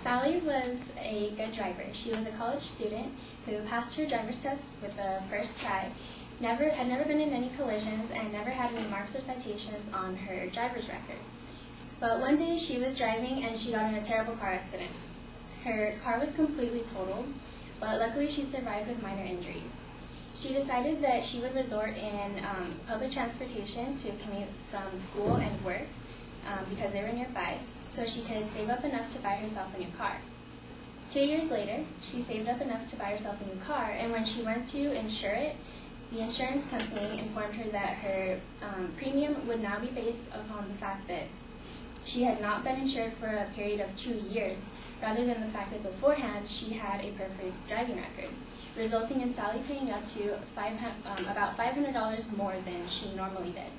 Sally was a good driver. She was a college student who passed her driver's test with the first try, had never been in any collisions, and never had any marks or citations on her driver's record. But one day she was driving and she got in a terrible car accident. Her car was completely totaled, but luckily she survived with minor injuries. She decided that she would resort in public transportation to commute from school and work because they were nearby, so she could save up enough to buy herself a new car. 2 years later, she saved up enough to buy herself a new car, and when she went to insure it, the insurance company informed her that her premium would now be based upon the fact that she had not been insured for a period of 2 years, rather than the fact that beforehand she had a perfect driving record, resulting in Sally paying up to about $500 more than she normally did.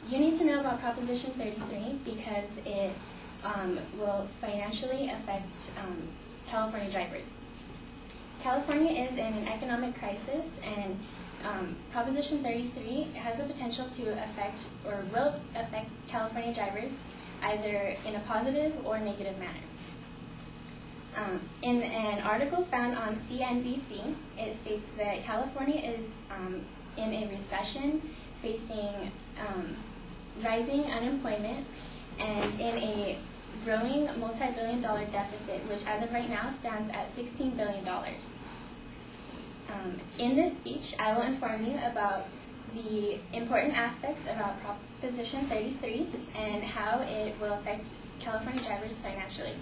You need to know about Proposition 33 because it will financially affect California drivers. California is in an economic crisis, and Proposition 33 has the potential to affect or will affect California drivers either in a positive or negative manner. In an article found on CNBC, it states that California is in a recession, facing rising unemployment, and in a growing multi-billion-dollar deficit, which as of right now stands at $16 billion. In this speech, I will inform you about the important aspects about Proposition 33 and how it will affect California drivers financially.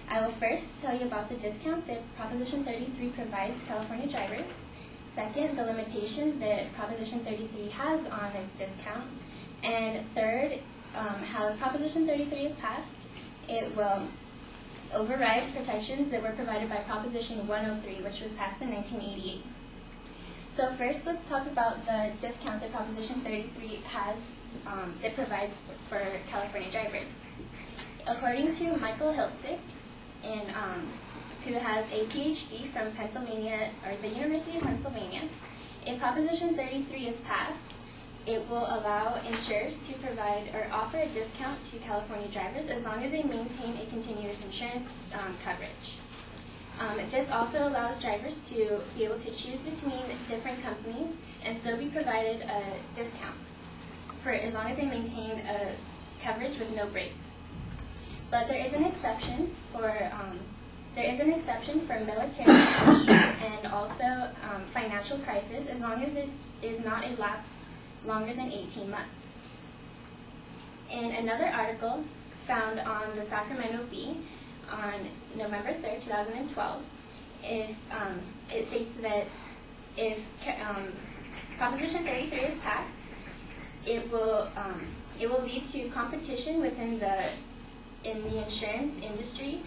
I will first tell you about the discount that Proposition 33 provides California drivers. Second, the limitation that Proposition 33 has on its discount. And third, how if Proposition 33 is passed, it will override protections that were provided by Proposition 103, which was passed in 1988. So first, let's talk about the discount that Proposition 33 has that provides for California drivers. According to Michael Hiltzik, who has a PhD from Pennsylvania, or the University of Pennsylvania, if Proposition 33 is passed, it will allow insurers to provide or offer a discount to California drivers as long as they maintain a continuous insurance coverage. This also allows drivers to be able to choose between different companies and still be provided a discount for as long as they maintain a coverage with no breaks. But there is an exception for military leave and also financial crisis as long as it is not a lapse longer than 18 months. In another article found on the Sacramento Bee on November 3rd, 2012, it states that if Proposition 33 is passed, it will lead to competition within the insurance industry,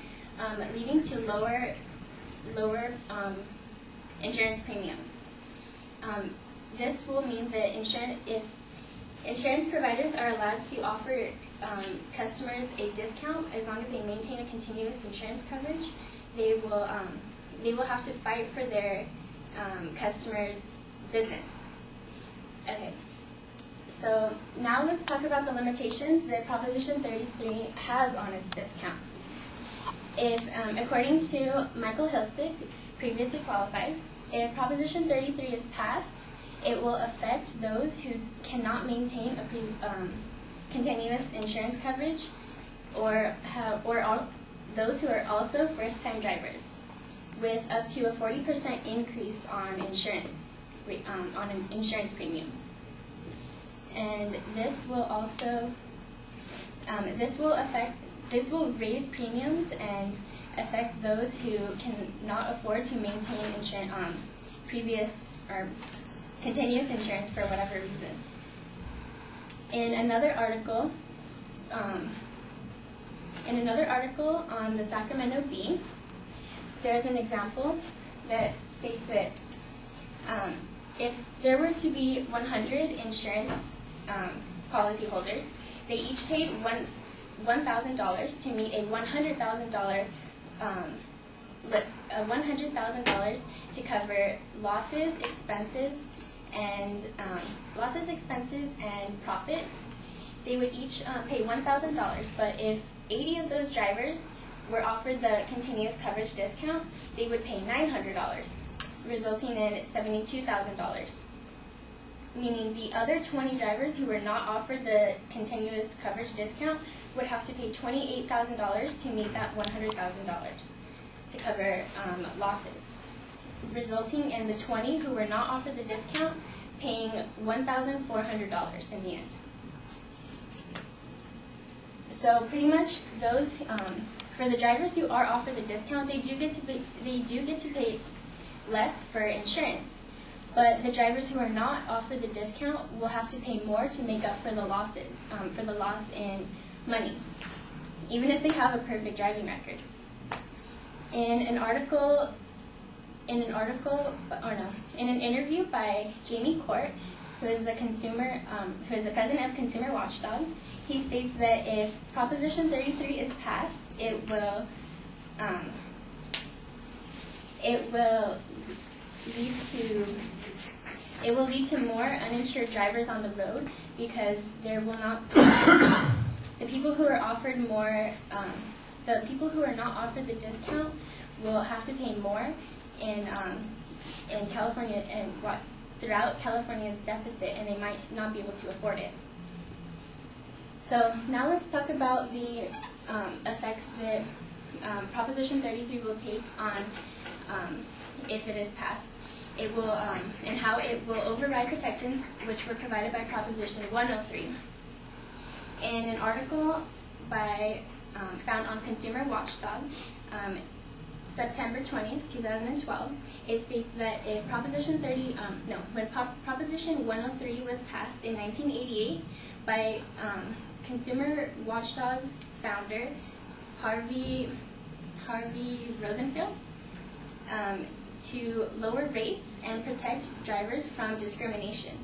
leading to lower insurance premiums. This will mean that if insurance providers are allowed to offer customers a discount as long as they maintain a continuous insurance coverage, they will have to fight for their customers' business. Okay. So now let's talk about the limitations that Proposition 33 has on its discount. If, according to Michael Hiltzik, previously qualified, if Proposition 33 is passed, it will affect those who cannot maintain a continuous insurance coverage, or those who are also first-time drivers, with up to a 40% increase on insurance premiums. And this will raise premiums and affect those who cannot afford to maintain previous or continuous insurance for whatever reasons. In another article on the Sacramento Bee, there's an example that states that if there were to be 100 insurance policyholders, they each paid $1,000 to meet a $100,000 to cover losses, expenses, and profit. They would each pay $1,000, but if 80 of those drivers were offered the continuous coverage discount, they would pay $900, resulting in $72,000. Meaning the other 20 drivers who were not offered the continuous coverage discount would have to pay $28,000 to meet that $100,000 to cover losses, resulting in the 20 who were not offered the discount paying $1,400 in the end. So pretty much those, for the drivers who are offered the discount, they do get to pay less for insurance. But the drivers who are not offered the discount will have to pay more to make up for the losses, for the loss in money, even if they have a perfect driving record. In an interview by Jamie Court, who is the president of Consumer Watchdog, he states that if Proposition 33 is passed, it will lead to more uninsured drivers on the road, because there will not the people who are offered the people who are not offered the discount will have to pay more in California and throughout California's deficit, and they might not be able to afford it. So now let's talk about the effects that Proposition 33 will take on if it is passed. It will, and how it will override protections which were provided by Proposition 103. In an article found on Consumer Watchdog, September 20th, 2012, it states that if Proposition 103 was passed in 1988 by Consumer Watchdog's founder, Harvey Rosenfield, to lower rates and protect drivers from discrimination,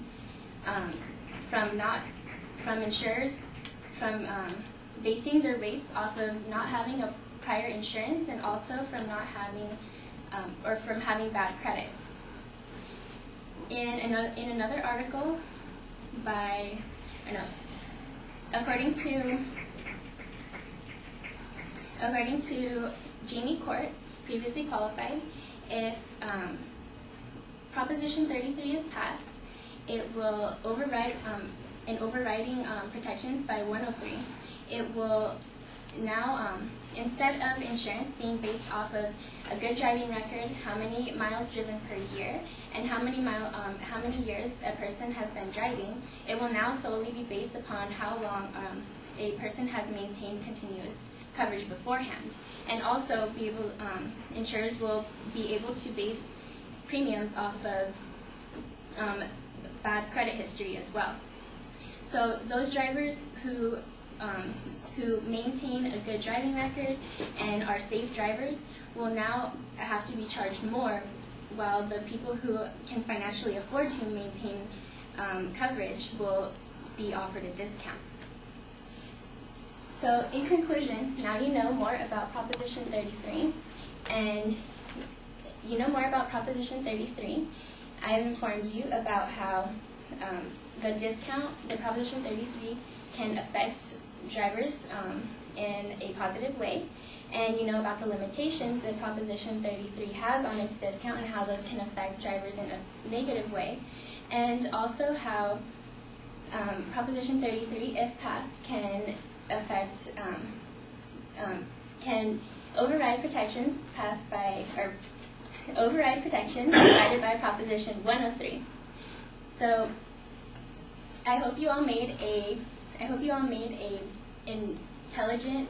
from insurers, from basing their rates off of not having a prior insurance, and also from not having or from having bad credit. In another article according to Jamie Court, previously qualified, if Proposition 33 is passed, it will override overriding protections by 103. It will now, instead of insurance being based off of a good driving record, how many miles driven per year, and how many years a person has been driving, it will now solely be based upon how long a person has maintained continuous coverage beforehand. And also, insurers will be able to base premiums off of bad credit history as well. So those drivers who maintain a good driving record and are safe drivers will now have to be charged more, while the people who can financially afford to maintain coverage will be offered a discount. So in conclusion, now you know more about Proposition 33, and you know more about Proposition 33. I have informed you about how the Proposition 33 can affect drivers in a positive way, and you know about the limitations that Proposition 33 has on its discount and how those can affect drivers in a negative way, and also how Proposition 33, if passed, can override protections provided by Proposition 103. So I hope you all made a intelligent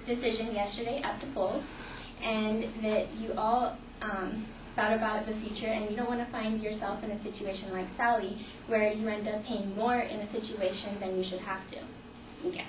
decision yesterday at the polls, and that you all thought about the future, and you don't want to find yourself in a situation like Sally, where you end up paying more in a situation than you should have to. Okay.